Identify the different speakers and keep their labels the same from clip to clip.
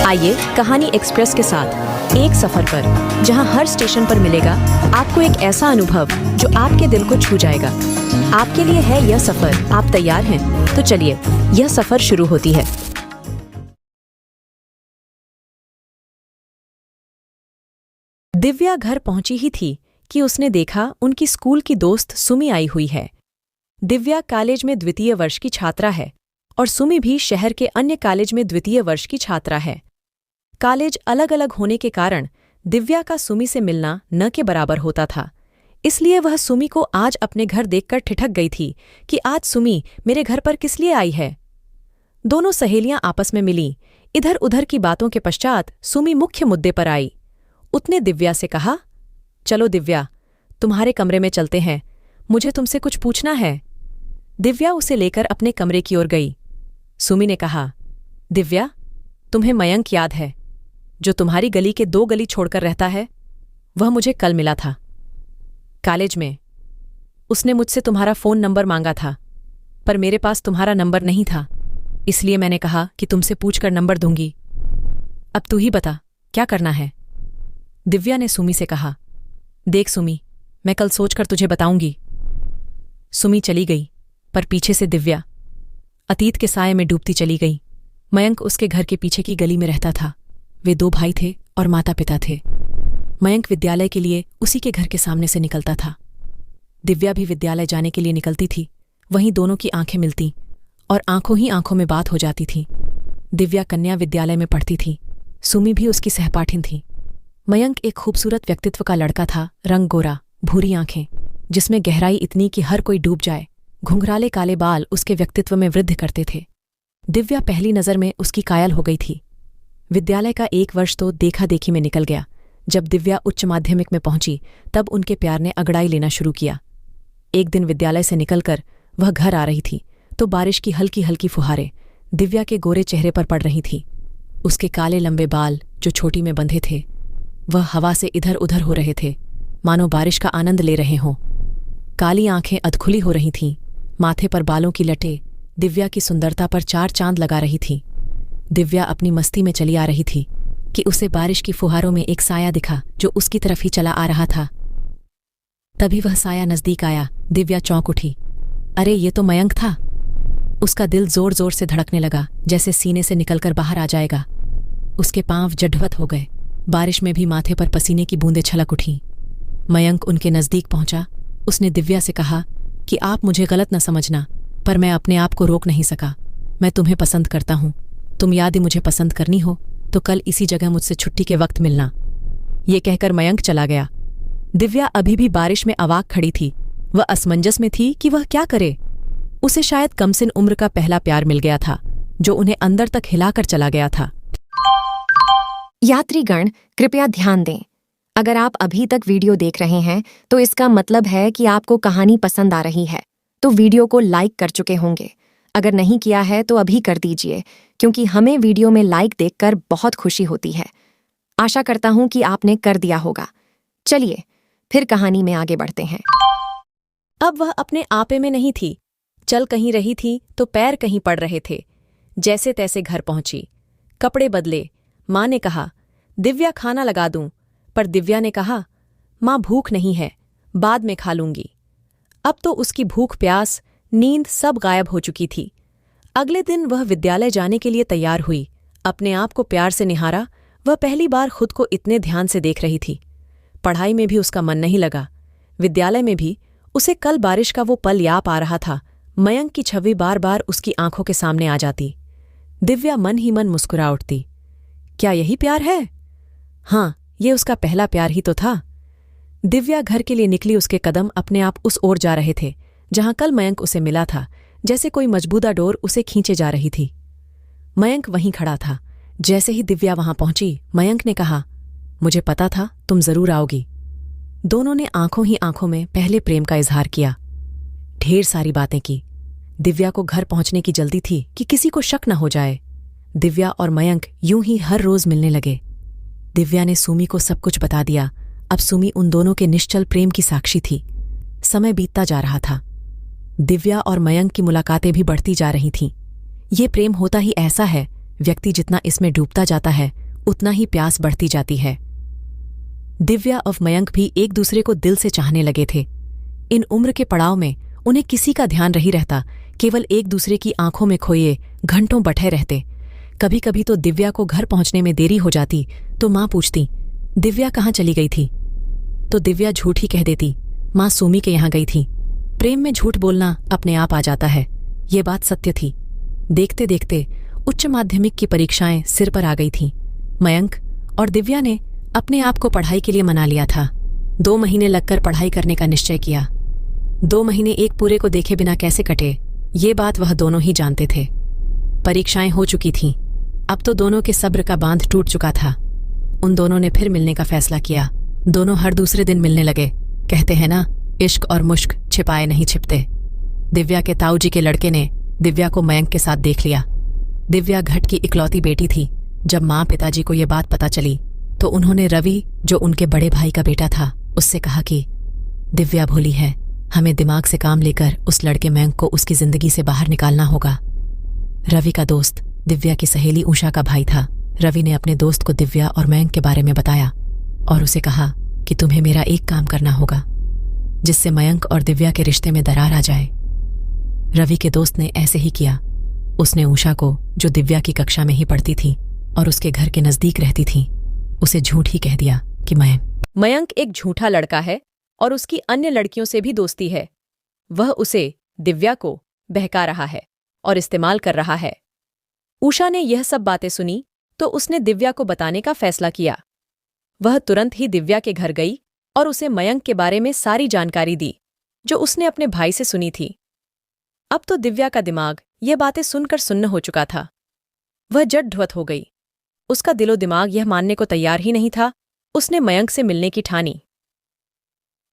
Speaker 1: आइए कहानी एक्सप्रेस के साथ एक सफर पर, जहां हर स्टेशन पर मिलेगा आपको एक ऐसा अनुभव जो आपके दिल को छू जाएगा। आपके लिए है यह सफर। आप तैयार हैं? तो चलिए, यह सफर शुरू होती है। दिव्या घर पहुंची ही थी कि उसने देखा उनकी स्कूल की दोस्त सुमी आई हुई है। दिव्या कॉलेज में द्वितीय वर्ष की छात्रा है और सुमी भी शहर के अन्य कॉलेज में द्वितीय वर्ष की छात्रा है। कॉलेज अलग अलग होने के कारण दिव्या का सुमी से मिलना न के बराबर होता था, इसलिए वह सुमी को आज अपने घर देखकर ठिठक गई थी कि आज सुमी मेरे घर पर किस लिए आई है। दोनों सहेलियां आपस में मिलीं। इधर उधर की बातों के पश्चात सुमी मुख्य मुद्दे पर आई। उसने दिव्या से कहा, चलो दिव्या, तुम्हारे कमरे में चलते हैं, मुझे तुमसे कुछ पूछना है। दिव्या उसे लेकर अपने कमरे की ओर गई। सुमी ने कहा, दिव्या, तुम्हें मयंक याद है, जो तुम्हारी गली के 2 गली छोड़कर रहता है? वह मुझे कल मिला था कॉलेज में। उसने मुझसे तुम्हारा फ़ोन नंबर मांगा था, पर मेरे पास तुम्हारा नंबर नहीं था, इसलिए मैंने कहा कि तुमसे पूछकर नंबर दूंगी। अब तू ही बता, क्या करना है? दिव्या ने सुमी से कहा, देख सुमी, मैं कल सोचकर तुझे बताऊंगी। सुमी चली गई, पर पीछे से दिव्या अतीत के साये में डूबती चली गई। मयंक उसके घर के पीछे की गली में रहता था। वे 2 भाई थे और माता पिता थे। मयंक विद्यालय के लिए उसी के घर के सामने से निकलता था। दिव्या भी विद्यालय जाने के लिए निकलती थी। वहीं दोनों की आंखें मिलती और आंखों ही आंखों में बात हो जाती थी। दिव्या कन्या विद्यालय में पढ़ती थी। सुमी भी उसकी सहपाठिन थी। मयंक एक खूबसूरत व्यक्तित्व का लड़का था, रंग गोरा, भूरी आंखें, जिसमें गहराई इतनी कि हर कोई डूब जाए। घुंघराले काले बाल उसके व्यक्तित्व में वृद्धि करते थे। दिव्या पहली नज़र में उसकी कायल हो गई थी। विद्यालय का 1 वर्ष तो देखा देखी में निकल गया। जब दिव्या उच्च माध्यमिक में पहुंची, तब उनके प्यार ने अगड़ाई लेना शुरू किया। एक दिन विद्यालय से निकलकर वह घर आ रही थी तो बारिश की हल्की हल्की फुहारें दिव्या के गोरे चेहरे पर पड़ रही थी। उसके काले लंबे बाल जो चोटी में बंधे थे, वह हवा से इधर उधर हो रहे थे, मानो बारिश का आनंद ले रहे हों। काली आंखें अधखुली हो रही थीं। माथे पर बालों की लटें दिव्या की सुंदरता पर 4 चांद लगा रही थी। दिव्या अपनी मस्ती में चली आ रही थी कि उसे बारिश की फुहारों में एक साया दिखा जो उसकी तरफ ही चला आ रहा था। तभी वह साया नजदीक आया। दिव्या चौंक उठी। अरे, ये तो मयंक था। उसका दिल जोर जोर से धड़कने लगा, जैसे सीने से निकलकर बाहर आ जाएगा। उसके पांव जड्ढवत हो गए। बारिश में भी माथे पर पसीने की बूंदें छलक उठीं। मयंक उनके नजदीक पहुंचा। उसने दिव्या से कहा कि आप मुझे गलत न समझना, पर मैं अपने आप को रोक नहीं सका। मैं तुम्हें पसंद करता हूं। तुम यदि मुझे पसंद करनी हो तो कल इसी जगह मुझसे छुट्टी के वक्त मिलना। ये कहकर मयंक चला गया। दिव्या अभी भी बारिश में अवाक खड़ी थी। वह असमंजस में थी कि वह क्या करे। उसे शायद कमसिन उम्र का पहला प्यार मिल गया था, जो उन्हें अंदर तक हिलाकर चला गया था।
Speaker 2: यात्रीगण, कृपया ध्यान दें। अगर आप अभी तक वीडियो देख रहे हैं तो इसका मतलब है कि आपको कहानी पसंद आ रही है, तो वीडियो को लाइक कर चुके होंगे। अगर नहीं किया है तो अभी कर दीजिए, क्योंकि हमें वीडियो में लाइक देखकर बहुत खुशी होती है। आशा करता हूं कि आपने कर दिया होगा। चलिए फिर कहानी में आगे बढ़ते हैं।
Speaker 1: अब वह अपने आपे में नहीं थी। चल कहीं रही थी तो पैर कहीं पड़ रहे थे। जैसे तैसे घर पहुंची, कपड़े बदले। माँ ने कहा, दिव्या खाना लगा दूं, पर दिव्या ने कहा, माँ भूख नहीं है, बाद में खा लूंगी। अब तो उसकी भूख प्यास नींद सब गायब हो चुकी थी। अगले दिन वह विद्यालय जाने के लिए तैयार हुई। अपने आप को प्यार से निहारा। वह पहली बार खुद को इतने ध्यान से देख रही थी। पढ़ाई में भी उसका मन नहीं लगा। विद्यालय में भी उसे कल बारिश का वो पल याद आ रहा था। मयंक की छवि बार बार उसकी आंखों के सामने आ जाती। दिव्या मन ही मन मुस्कुरा उठती। क्या यही प्यार है? हाँ, ये उसका पहला प्यार ही तो था। दिव्या घर के लिए निकली। उसके कदम अपने आप उस ओर जा रहे थे जहां कल मयंक उसे मिला था, जैसे कोई मजबूता डोर उसे खींचे जा रही थी। मयंक वहीं खड़ा था। जैसे ही दिव्या वहां पहुंची, मयंक ने कहा, मुझे पता था तुम जरूर आओगी। दोनों ने आंखों ही आंखों में पहले प्रेम का इजहार किया। ढेर सारी बातें की। दिव्या को घर पहुंचने की जल्दी थी कि किसी को शक न हो जाए। दिव्या और मयंक यूं ही हर रोज मिलने लगे। दिव्या ने सुमी को सब कुछ बता दिया। अब सुमी उन दोनों के निश्चल प्रेम की साक्षी थी। समय बीतता जा रहा था। दिव्या और मयंक की मुलाकातें भी बढ़ती जा रही थीं। ये प्रेम होता ही ऐसा है व्यक्ति जितना इसमें डूबता जाता है उतना ही प्यास बढ़ती जाती है। दिव्या और मयंक भी एक दूसरे को दिल से चाहने लगे थे। इन उम्र के पड़ाव में उन्हें किसी का ध्यान नहीं रहता, केवल एक दूसरे की आंखों में खोए घंटों बैठे रहते। कभी कभी तो दिव्या को घर पहुंचने में देरी हो जाती तो माँ पूछती, दिव्या कहाँ चली गई थी? तो दिव्या झूठ ही कह देती, माँ सुमी के यहाँ गई थी। प्रेम में झूठ बोलना अपने आप आ जाता है, ये बात सत्य थी। देखते देखते उच्च माध्यमिक की परीक्षाएं सिर पर आ गई थीं। मयंक और दिव्या ने अपने आप को पढ़ाई के लिए मना लिया था। 2 महीने लगकर पढ़ाई करने का निश्चय किया। 2 महीने एक पूरे को देखे बिना कैसे कटे, ये बात वह दोनों ही जानते थे। परीक्षाएं हो चुकी थीं, अब तो दोनों के सब्र का बांध टूट चुका था। उन दोनों ने फिर मिलने का फैसला किया। दोनों हर दूसरे दिन मिलने लगे। कहते हैं ना, इश्क और मुश्क छिपाए नहीं छिपते। दिव्या के ताऊ जी के लड़के ने दिव्या को मयंक के साथ देख लिया। दिव्या घट की इकलौती बेटी थी। जब माँ पिताजी को यह बात पता चली तो उन्होंने रवि, जो उनके बड़े भाई का बेटा था, उससे कहा कि दिव्या भोली है, हमें दिमाग से काम लेकर उस लड़के मयंक को उसकी जिंदगी से बाहर निकालना होगा। रवि का दोस्त दिव्या की सहेली उषा का भाई था। रवि ने अपने दोस्त को दिव्या और मयंक के बारे में बताया और उसे कहा कि तुम्हें मेरा एक काम करना होगा जिससे मयंक और दिव्या के रिश्ते में दरार आ जाए। रवि के दोस्त ने ऐसे ही किया। उसने उषा को, जो दिव्या की कक्षा में ही पढ़ती थी और उसके घर के नजदीक रहती थी, उसे झूठ ही कह दिया कि मयंक एक झूठा लड़का है और उसकी अन्य लड़कियों से भी दोस्ती है। वह उसे, दिव्या को, बहका रहा है और इस्तेमाल कर रहा है। उषा ने यह सब बातें सुनी तो उसने दिव्या को बताने का फैसला किया। वह तुरंत ही दिव्या के घर गई और उसे मयंक के बारे में सारी जानकारी दी जो उसने अपने भाई से सुनी थी। अब तो दिव्या का दिमाग यह बातें सुनकर सुन्न हो चुका था। वह जट-ध्वत हो गई। उसका दिलो दिमाग यह मानने को तैयार ही नहीं था। उसने मयंक से मिलने की ठानी।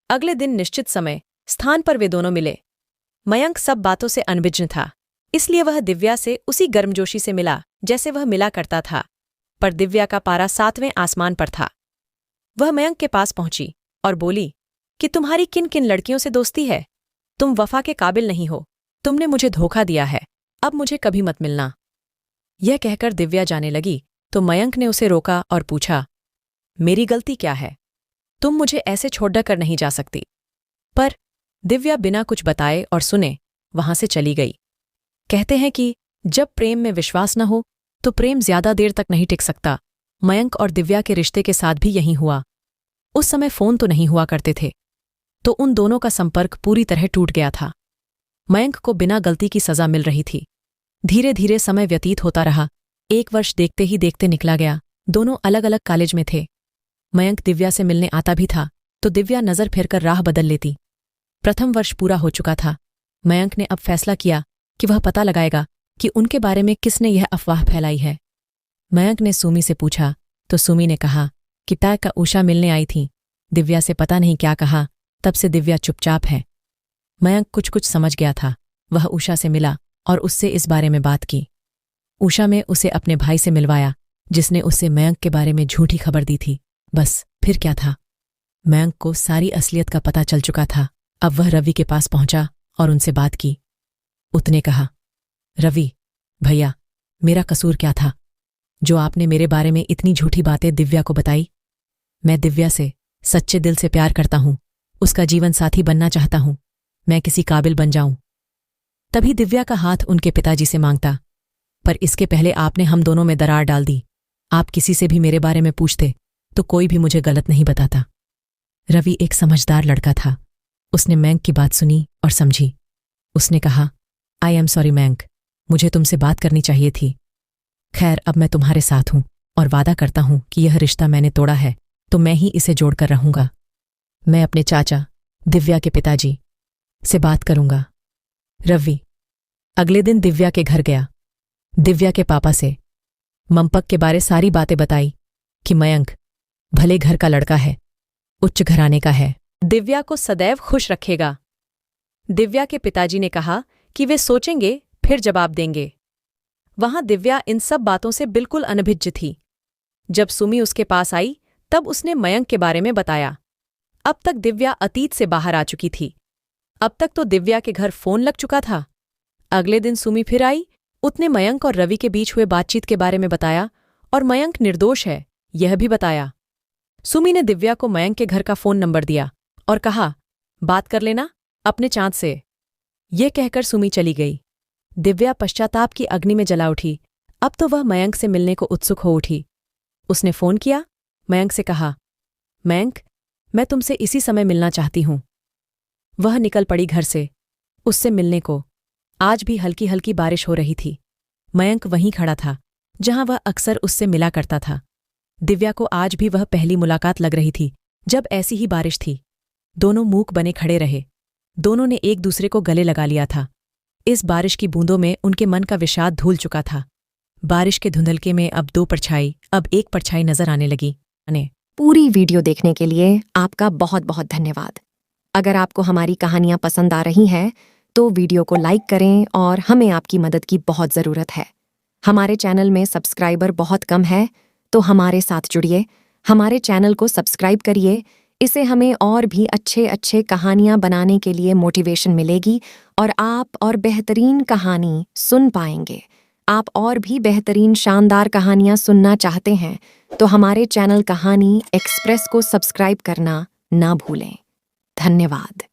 Speaker 1: अगले दिन निश्चित समय स्थान पर वे दोनों मिले। मयंक सब बातों से अनभिज्ञ था, इसलिए वह दिव्या से उसी गर्मजोशी से मिला जैसे वह मिला करता था। पर दिव्या का पारा 7वें आसमान पर था। वह मयंक के पास पहुंची और बोली कि तुम्हारी किन किन लड़कियों से दोस्ती है? तुम वफा के काबिल नहीं हो। तुमने मुझे धोखा दिया है, अब मुझे कभी मत मिलना। यह कहकर दिव्या जाने लगी तो मयंक ने उसे रोका और पूछा, मेरी गलती क्या है? तुम मुझे ऐसे छोड़ कर नहीं जा सकती। पर दिव्या बिना कुछ बताए और सुने वहां से चली गई। कहते हैं कि जब प्रेम में विश्वास न हो तो प्रेम ज्यादा देर तक नहीं टिक सकता। मयंक और दिव्या के रिश्ते के साथ भी यही हुआ। उस समय फोन तो नहीं हुआ करते थे, तो उन दोनों का संपर्क पूरी तरह टूट गया था। मयंक को बिना गलती की सजा मिल रही थी। धीरे धीरे समय व्यतीत होता रहा। 1 वर्ष देखते ही देखते निकला गया। दोनों अलग अलग कॉलेज में थे। मयंक दिव्या से मिलने आता भी था तो दिव्या नजर फेरकर राह बदल लेती। प्रथम वर्ष पूरा हो चुका था। मयंक ने अब फैसला किया कि वह पता लगाएगा कि उनके बारे में किसने यह अफवाह फैलाई है। मयंक ने सुमी से पूछा तो सुमी ने कहा कि तय का उषा मिलने आई थी। दिव्या से पता नहीं क्या कहा, तब से दिव्या चुपचाप है। मयंक कुछ कुछ समझ गया था। वह उषा से मिला और उससे इस बारे में बात की। उषा में उसे अपने भाई से मिलवाया जिसने उससे मयंक के बारे में झूठी खबर दी थी। बस फिर क्या था? मयंक को सारी असलियत का पता चल चुका था। अब वह रवि के पास पहुंचा और उनसे बात की। उसने कहा, रवि भैया, मेरा कसूर क्या था जो आपने मेरे बारे में इतनी झूठी बातें दिव्या को बताई? मैं दिव्या से सच्चे दिल से प्यार करता हूं, उसका जीवन साथी बनना चाहता हूं। मैं किसी काबिल बन जाऊं तभी दिव्या का हाथ उनके पिताजी से मांगता, पर इसके पहले आपने हम दोनों में दरार डाल दी। आप किसी से भी मेरे बारे में पूछते तो कोई भी मुझे गलत नहीं बताता। रवि एक समझदार लड़का था। उसने मयंक की बात सुनी और समझी। उसने कहा, आई एम सॉरी मयंक, मुझे तुमसे बात करनी चाहिए थी। खैर, अब मैं तुम्हारे साथ हूं और वादा करता हूं कि यह रिश्ता मैंने तोड़ा है तो मैं ही इसे जोड़कर रहूंगा। मैं अपने चाचा दिव्या के पिताजी से बात करूंगा। रवि अगले दिन दिव्या के घर गया। दिव्या के पापा से मंपक के बारे सारी बातें बताई कि मयंक भले घर का लड़का है, उच्च घराने का है, दिव्या को सदैव खुश रखेगा। दिव्या के पिताजी ने कहा कि वे सोचेंगे फिर जवाब देंगे। वहां दिव्या इन सब बातों से बिल्कुल अनभिज्ञ थी। जब सुमी उसके पास आई तब उसने मयंक के बारे में बताया। अब तक दिव्या अतीत से बाहर आ चुकी थी। अब तक तो दिव्या के घर फोन लग चुका था। अगले दिन सुमी फिर आई उसने मयंक और रवि के बीच हुए बातचीत के बारे में बताया और मयंक निर्दोष है यह भी बताया। सुमी ने दिव्या को मयंक के घर का फोन नंबर दिया और कहा, बात कर लेना अपने चाँद से। यह कहकर सुमी चली गई। दिव्या पश्चाताप की अग्नि में जला उठी। अब तो वह मयंक से मिलने को उत्सुक हो उठी। उसने फोन किया, मयंक से कहा, मयंक, मैं तुमसे इसी समय मिलना चाहती हूं। वह निकल पड़ी घर से उससे मिलने को। आज भी हल्की हल्की बारिश हो रही थी। मयंक वहीं खड़ा था जहां वह अक्सर उससे मिला करता था। दिव्या को आज भी वह पहली मुलाकात लग रही थी जब ऐसी ही बारिश थी। दोनों मूक बने खड़े रहे। दोनों ने एक दूसरे को गले लगा लिया था। इस बारिश की बूंदों में उनके मन का विषाद धूल चुका था। बारिश के धुंधलके में अब एक परछाई नजर आने लगी।
Speaker 2: पूरी वीडियो देखने के लिए आपका बहुत बहुत धन्यवाद। अगर आपको हमारी कहानियां पसंद आ रही हैं तो वीडियो को लाइक करें और हमें आपकी मदद की बहुत ज़रूरत है। हमारे चैनल में सब्सक्राइबर बहुत कम है, तो हमारे साथ जुड़िए, हमारे चैनल को सब्सक्राइब करिए। इससे हमें और भी अच्छे कहानियां बनाने के लिए मोटिवेशन मिलेगी और आप और बेहतरीन कहानी सुन पाएंगे। आप और भी बेहतरीन शानदार कहानियां सुनना चाहते हैं तो हमारे चैनल कहानी एक्सप्रेस को सब्सक्राइब करना ना भूलें। धन्यवाद।